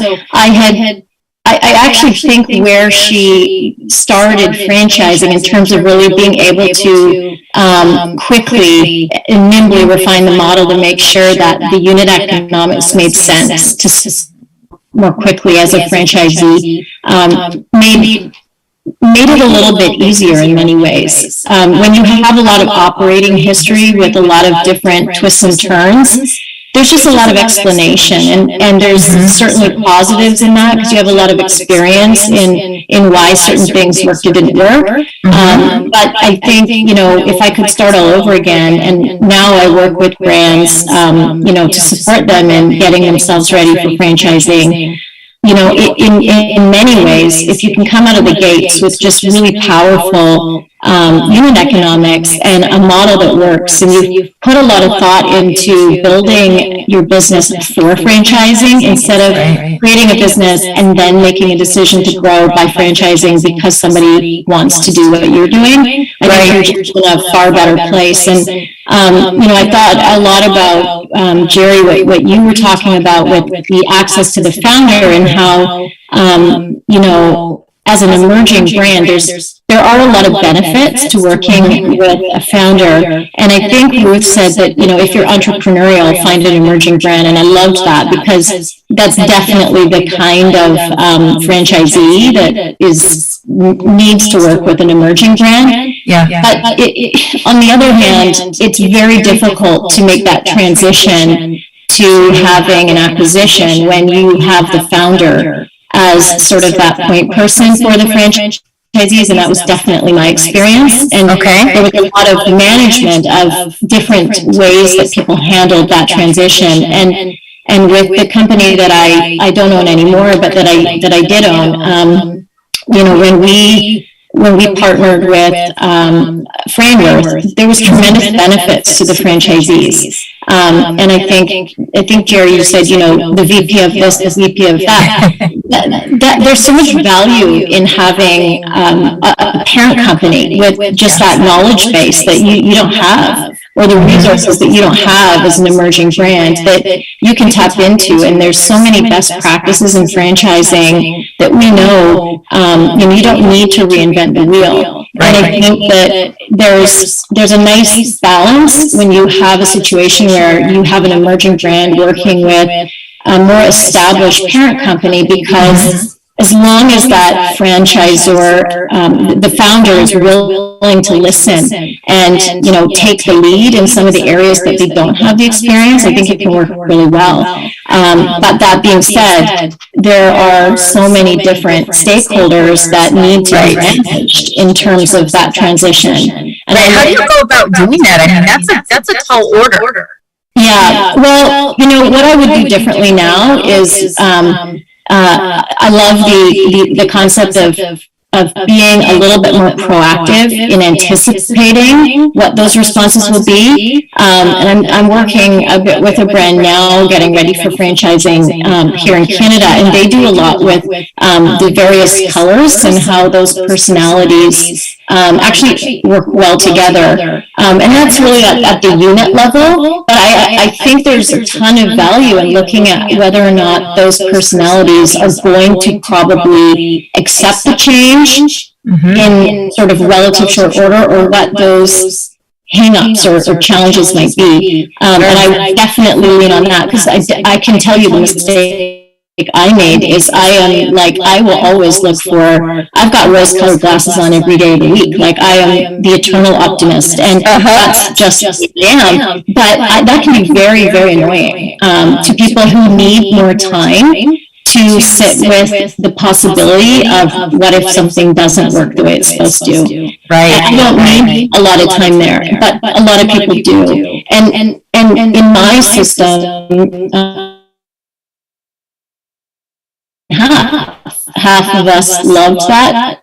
I actually think where she started franchising in terms of really being able to quickly and nimbly refine the model to make sure that the unit economics made sense to more quickly as a franchisee, made it a little bit easier in many ways. When you have a lot of operating history with a lot of different twists and turns, there's just a lot of explanation, and there's certainly positives in that because you have a lot of experience in why certain things worked or didn't work. But I think, if I could start all over again, and now I work with brands, to support them in getting themselves ready for franchising. In many ways, if you can come out of the gates with just really powerful unit economics and a model that works, and you put a lot of thought into building your business for franchising instead of creating a business and then making a decision to grow by franchising because somebody wants to do what you're doing, I think you're in a far better place. And I thought a lot about Jerry, what you were talking about with the access to the founder and how as an emerging brand, there are a lot of benefits to working with a founder. And I think Ruth said that, if you're entrepreneurial, find an emerging brand. And I loved that because that's definitely the kind of franchisee that needs to work with an emerging brand. Yeah. But on the other hand, it's very difficult to make that transition to having an acquisition when you have the founder as sort of that point person for the franchisees, and that was definitely my experience. And there was a lot of management of different ways that people handled that transition. And with the company that I don't own anymore, but that I did own, when we partnered with Frameworth, there was tremendous benefits to the franchisees. And I think Jerry, you said, the VP of this, the VP of that there's so much value in having a parent company with just that knowledge base that you don't have, or the resources that you don't have as an emerging brand that you can tap into. And there's so many best practices in franchising that we know, you don't need to reinvent the wheel. And I think that there's a nice balance when you have a situation where you have an emerging brand working with a more established parent company, because as long as that franchisor, the founder is willing to listen and, take the lead in some of the areas that they don't have the experience, I think it can work really well. But that being said, there are so many different stakeholders that need to be managed in terms of that transition. And how do you go about doing that? I mean, that's a tall order. Yeah, well, what I would do differently now is, I love the concept of being a little bit more proactive in anticipating what those responses will be. And I'm working a bit with a brand now, getting ready for franchising here in Canada, and they do a lot with the various colors and how those personalities actually work well together. And that's really at the unit level, but I think there's a ton of value in looking at whether or not those personalities are going to probably accept the change in sort of relative short order, or what those hang-ups or challenges might be. And I definitely lean on that, because I can tell you the mistake I made is I will always look for, I've got rose-colored glasses on every day of the week. Like, I am the eternal optimist, and that's just who I am. But that can be very, very annoying to people who need more time to sit with the possibility of what if something doesn't work the way it's supposed to. Right. And I don't need a lot of time there, but a lot of people do. And in my system, half of us loved that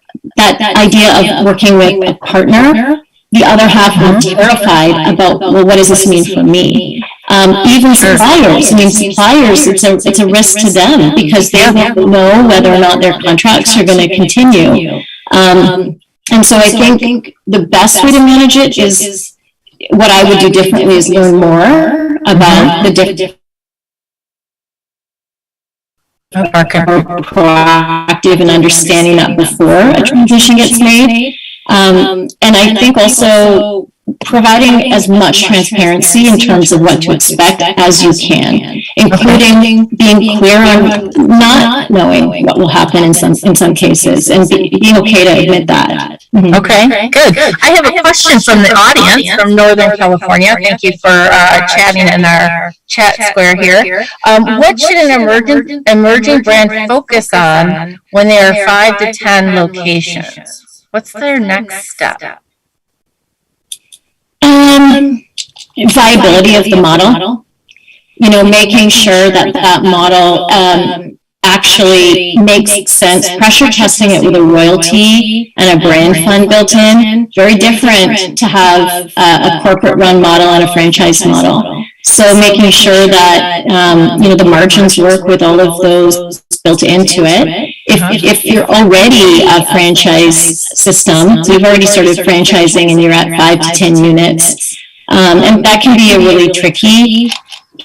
idea of working with a partner. The other half were terrified about, well, what does this mean for me? Even suppliers. I mean, suppliers, it's a risk to them, because they won't know whether or not their contracts are going to continue. And so I think the best way to manage it is, what I would do differently is learn more about the different proactive and understanding that before a transition gets made. And I think also providing as much transparency in terms of what to expect as you can, including being clear on not knowing what will happen in some cases, and being okay to admit that. Mm-hmm. Okay, good. I have a question from the audience from Northern California. Thank you for chatting in our chat square here. What should an emerging brand focus on when there are 5 to 10 locations? What's their next step? Viability of the model, making sure that model actually makes sense, pressure testing it with a royalty and a brand fund built in. Very different to have a corporate run model and a franchise model. So making sure that, the margins work with all of those built into it. If you're already a franchise system, so you've already started franchising and you're at 5 to 10 units, and that can be a really tricky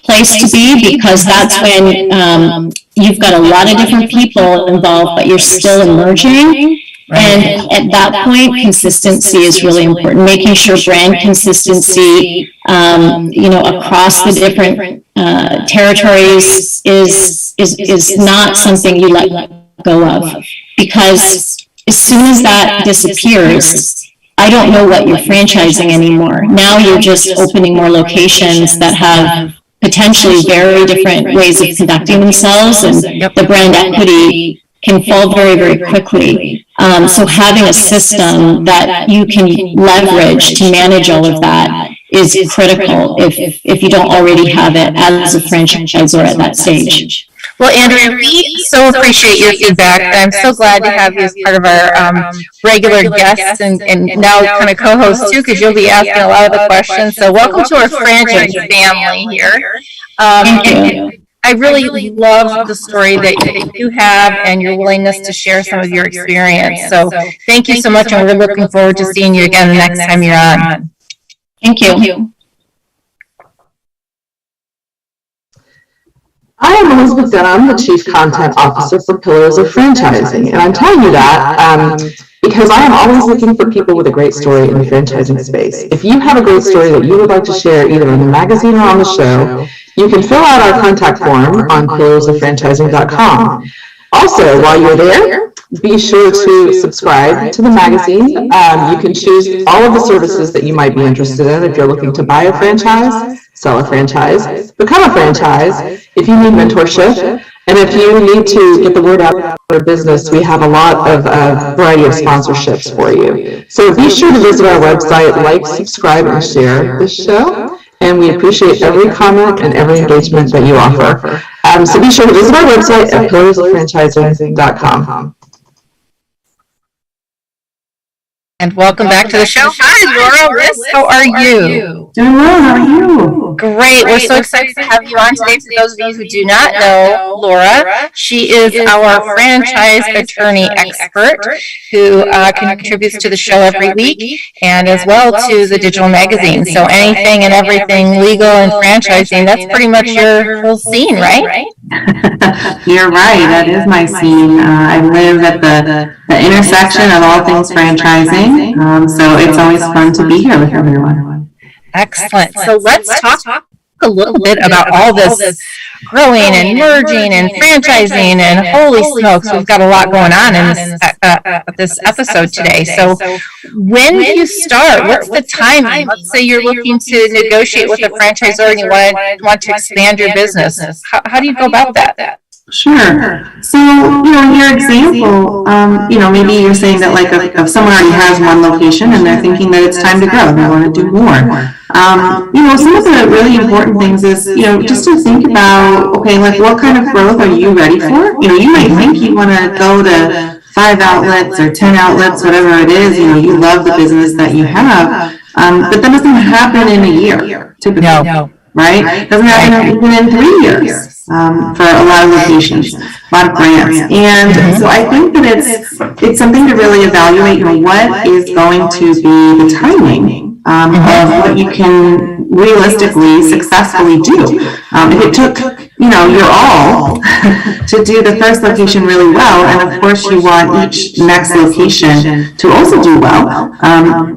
place to be, because that's when you've got a lot of different people involved, but you're still emerging. And at that point, consistency is really important. Making sure brand consistency, across the different territories is not something you let go of, because as soon as that disappears, I don't know what you're franchising anymore. Now you're just opening more locations that have potentially very different ways of conducting themselves, and the brand equity can fall very, very quickly. So having a system that you can leverage to manage all of that is critical if you don't already have it as a franchisor at that stage. Well, Andrea, we so appreciate your feedback. I'm so glad to have you as part of our regular guests and now kind of co-host too, because you'll be asking a lot of the questions. So welcome to our franchise family here. Thank you. I really love the story that you have and your willingness to share some of your experience. So thank you so much, and we're looking forward to seeing you again the next time you're on. Thank you. I am Elizabeth Dunham, the Chief Content Officer for Pillars of Franchising, and I'm telling you that because I am always looking for people with a great story in the franchising space. If you have a great story that you would like to share either in the magazine or on the show, you can fill out our contact form on pillarsoffranchising.com. Also, while you're there, be sure to subscribe to the magazine. You can choose all of the services that you might be interested in if you're looking to buy a franchise, sell a franchise, become a franchise, if you need mentorship, and if you need to get the word out about your business, we have a lot of variety of sponsorships for you. So be sure to visit our website, like, subscribe, and share this show. And we appreciate every comment and every engagement that you offer. So be sure to visit our website at pillarsoffranchising.com. And welcome back to the show. Hi, Laura. Liz, how are you? Doing well. How are you? Great. We're so excited to have you on today. For those of you who do not know Laura, she is our franchise attorney expert who contributes to the show every week, and as well to the digital magazine. So anything and everything legal and franchising, that's pretty much your whole scene, right? You're right. That is my scene. I live at the intersection of all things franchising. So it's always fun to be here with everyone. Excellent. So let's talk a little bit about all this growing and merging and franchising, and holy smokes, we've got a lot going on in this episode today. So when do you start? What's the timing? Let's say you're looking to negotiate with a franchisor and you want to expand your business. How do you go about that? Sure. So, in your example, maybe you're saying that if someone already has one location and they're thinking that it's time to grow, they want to do more. Some of the really important things is, just to think about, okay, what kind of growth are you ready for? You might think you want to go to 5 outlets or 10 outlets, whatever it is, you love the business that you have, but that doesn't happen in a year, typically. No. Right? Doesn't happen even in 3 years. For a lot of locations, a lot of brands. And so I think that it's something to really evaluate, what is going to be the timing of what you can realistically, successfully do. If it took your all to do the first location really well, and of course you want each next location to also do well.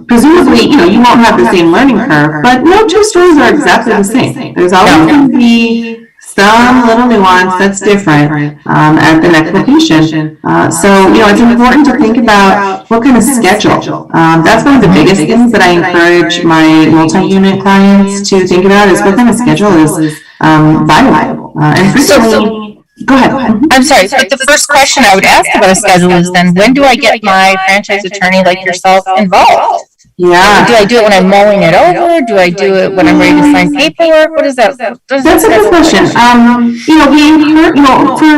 Presumably, you won't have the same learning curve, but no two stores are exactly the same. There's always going to be some little nuance that's different at the next location. So, it's important to think about what kind of schedule. That's one of the biggest things that I encourage my multi-unit clients to think about is what kind of schedule is viable. And frequently, go ahead. I'm sorry, but the first question I would ask about a schedule is then, when do I get my franchise attorney like yourself involved? Yeah. Do I do it when I'm mulling it over? Do I do it when I'm ready to sign paperwork? What is that? That's a good question. For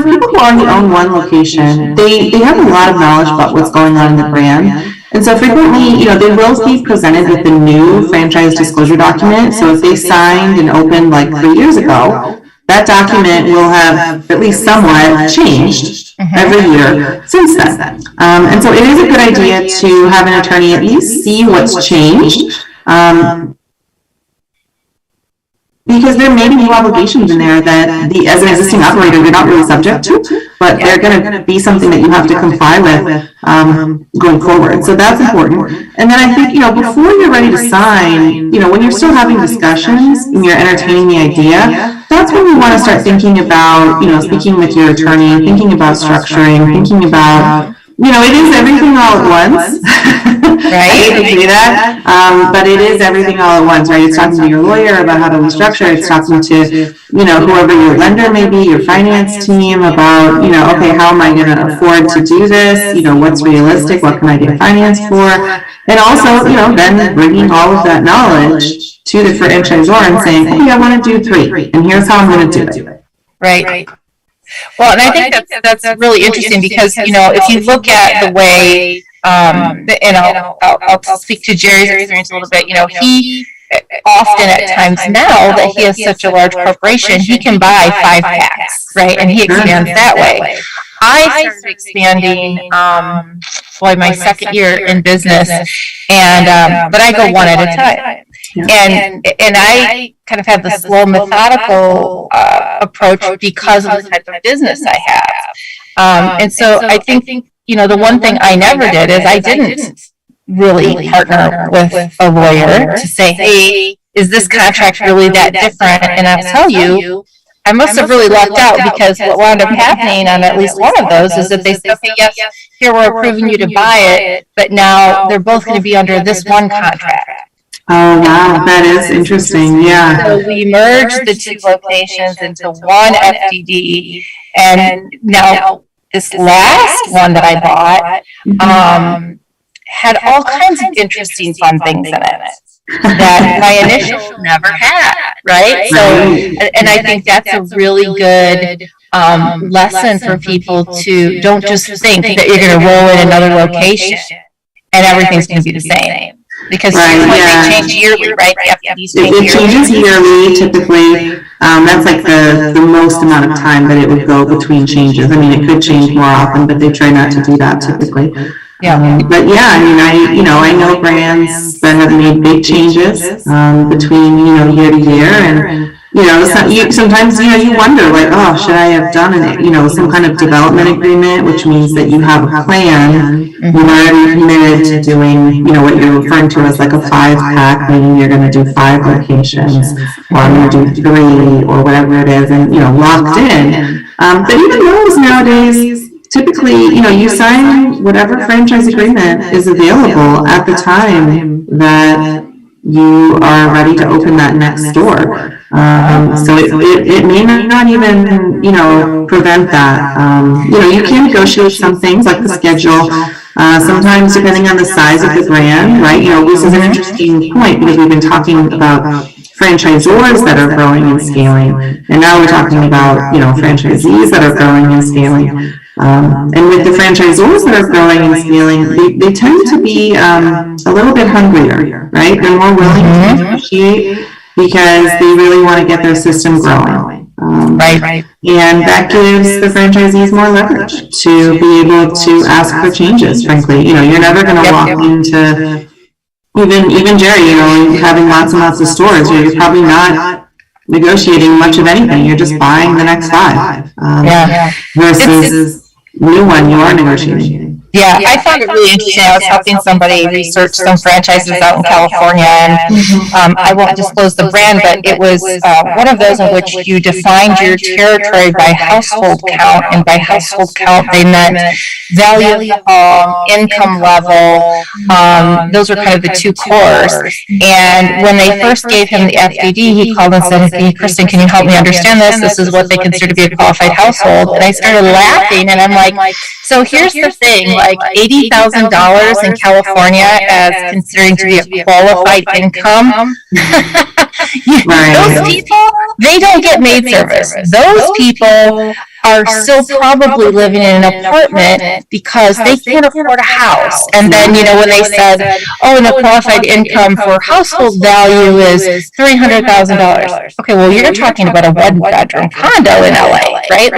people who already own one location, they have a lot of knowledge about what's going on in the brand. And so frequently, they will be presented with the new franchise disclosure document. So if they signed and opened like 3 years ago, that document will have at least somewhat changed every year since then. And so it is a good idea to have an attorney at least see what's changed. Because there may be new obligations in there that as an existing operator, you're not really subject to, but they're going to be something that you have to comply with going forward. So that's important. And then I think, before you're ready to sign, when you're still having discussions and you're entertaining the idea, that's when you want to start thinking about, speaking with your attorney, thinking about structuring, thinking about, it is everything all at once. Right? I hate to say that, but it is everything all at once, right? It's talking to your lawyer about how to restructure. It's talking to, whoever your lender may be, your finance team about, okay, how am I going to afford to do this? What's realistic? What can I get financed for? And also, then bringing all of that knowledge to the franchisor and saying, okay, I want to do 3, and here's how I'm going to do it. Right. Well, and I think that's really interesting because, if you look at the way, and I'll speak to Jerry's experience a little bit, he often at times now that he has such a large corporation, he can buy 5 packs, right? And he expands that way. I started expanding, my second year in business, and but I go one at a time. And I kind of have the slow, methodical approach because of the type of business I have. And so I think, the one thing I never did is I didn't really partner with a lawyer to say, hey, is this contract really that different? And I'll tell you, I must have really lucked out because what wound up happening on at least one of those is that they said, okay, yes, here we're approving you to buy it, but now they're both going to be under this one contract. Oh, wow, that is interesting, yeah. So we merged the 2 locations into one FDD, and now this last one that I bought had all kinds of interesting, fun things in it that my initial never had, right? So, and I think that's a really good lesson for people to don't just think that you're going to roll in another location and everything's going to be the same. Because they change yearly, right? It changes yearly, typically. That's like the most amount of time that it would go between changes. I mean, it could change more often, but they try not to do that typically. But yeah, I know brands that have made big changes between, year to year, and sometimes, you wonder, like, oh, should I have done some kind of development agreement, which means that you have a plan, you're already committed to doing, what you're referring to as like a 5-pack, meaning you're going to do 5 locations, or I'm going to do 3, or whatever it is, and, locked in. But even those nowadays, typically, you sign whatever franchise agreement is available at the time that you are ready to open that next store. So it may not even, prevent that. You can negotiate some things like the schedule. Sometimes depending on the size of the brand, right? This is an interesting point because we've been talking about franchisors that are growing and scaling. And now we're talking about, franchisees that are growing and scaling. And with the franchisors that are growing and scaling, they tend to be a little bit hungrier, right? They're more willing to negotiate because they really want to get their system growing. Right. And that gives the franchisees more leverage to be able to ask for changes, frankly. You're never going to walk into, even Jerry, having lots and lots of stores, you're probably not negotiating much of anything. You're just buying the next 5. Versus new one you are negotiating. Yeah, I found it really interesting. I was helping somebody research some franchises out in California, and I won't disclose the brand, but it was one of those in which you defined your territory by household count, and by household count, they meant value of the home, income level. Those were kind of the 2 cores. And when they first gave him the FDD, he called and said, "Hey, Kristin, can you help me understand this? This is what they consider to be a qualified household." And I started laughing, and I'm like, so here's the thing, like $80,000 in California as considering to be a qualified income. Those people, they don't get maid service. Those people are still probably living in an apartment because they can't afford a house. And then, when they said, oh, and the qualified income for household value is $300,000. Okay, well, you're talking about a 1-bedroom condo in LA, right?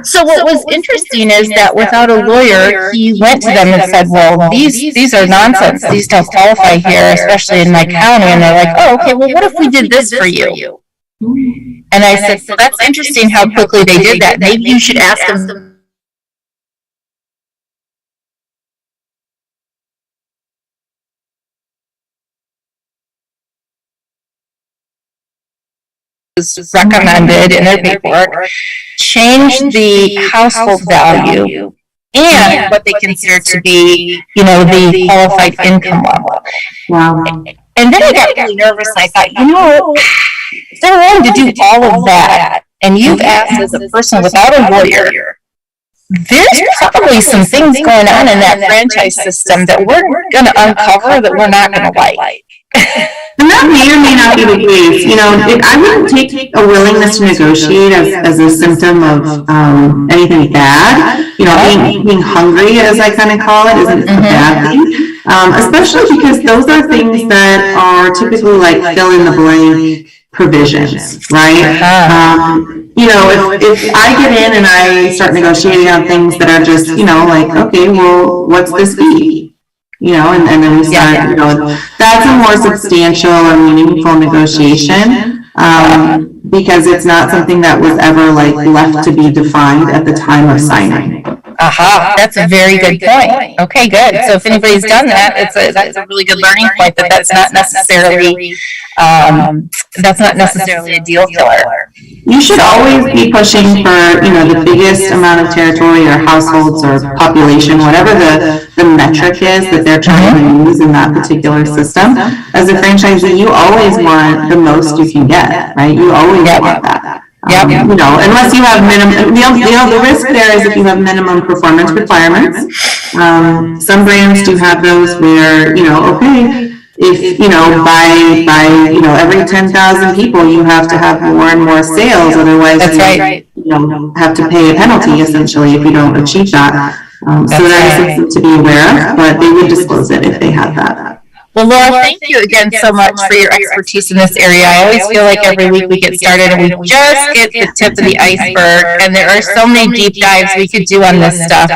So what was interesting is that without a lawyer, he went to them and said, well, these are nonsense. These don't qualify here, especially in my county. And they're like, oh, okay, well, what if we did this for you? And I said, so that's interesting how quickly they did that. Maybe you should ask them. Was recommended in their paperwork, change the household value and what they consider to be, the qualified income level. Wow. And then I got really nervous, and I thought, if they're willing to do all of that, and you've asked as a person without a lawyer, there's probably some things going on in that franchise system that we're going to uncover that we're not going to like. And that may or may not be the case. I wouldn't take a willingness to negotiate as a symptom of anything bad. Being hungry, as I kind of call it, isn't a bad thing. Especially because those are things that are typically like fill in the blank provisions, right? If I get in and I start negotiating on things that are just, okay, well, what's this fee? And then we start, that's a more substantial or meaningful negotiation, because it's not something that was ever left to be defined at the time of signing. Aha, that's a very good point. Okay, good. So if anybody's done that, that's a really good learning point, that that's not necessarily a deal killer. You should always be pushing for, the biggest amount of territory or households or population, whatever the metric is that they're trying to use in that particular system. As a franchisee, you always want the most you can get, right? You always want that. Unless you have minimum, the risk there is if you have minimum performance requirements. Some brands do have those where, okay, if, by every 10,000 people, you have to have more and more sales, otherwise you have to pay a penalty, essentially, if you don't achieve that. So that is something to be aware of, but they would disclose it if they had that. Well, Laura, thank you again so much for your expertise in this area. I always feel like every week we get started and we just get the tip of the iceberg, and there are so many deep dives we could do on this stuff.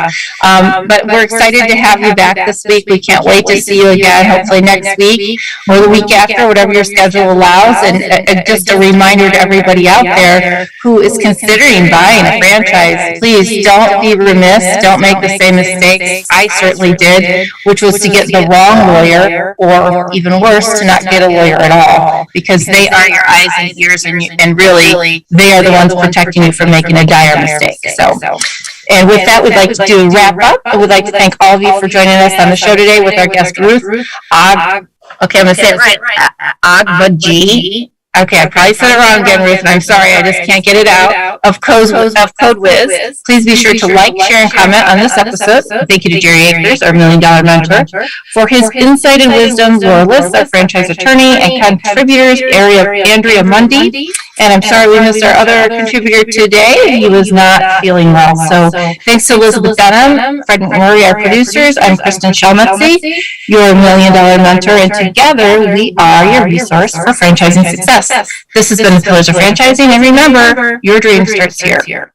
But we're excited to have you back this week. We can't wait to see you again, hopefully next week or the week after, whatever your schedule allows. And just a reminder to everybody out there who is considering buying a franchise, please don't be remiss. Don't make the same mistakes I certainly did, which was to get the wrong lawyer, or even worse, to not get a lawyer at all, because they are your eyes and ears, and really, they are the ones protecting you from making a dire mistake. So, and with that, we'd like to do a wrap up. I would like to thank all of you for joining us on the show today with our guest, Ruth Agbaji. Okay, I'm going to say it right. Agbaji. Okay, I probably said it wrong again, Ruth, and I'm sorry, I just can't get it out, of Code Wiz. Please be sure to like, share, and comment on this episode. Thank you to Jerry Akers, our $1 Million Mentor, for his insight and wisdom. Laura Liss, our franchise attorney, and contributors, Andrea Mundy. And I'm sorry we missed our other contributor today. He was not feeling well. So thanks to Elizabeth Dunham, Fred McMurray, our producers. I'm Kristin Selmeczy, your $1 Million Mentor, and together we are your resource for franchising success. This has been the Pillars of Franchising, and remember, your dream starts here.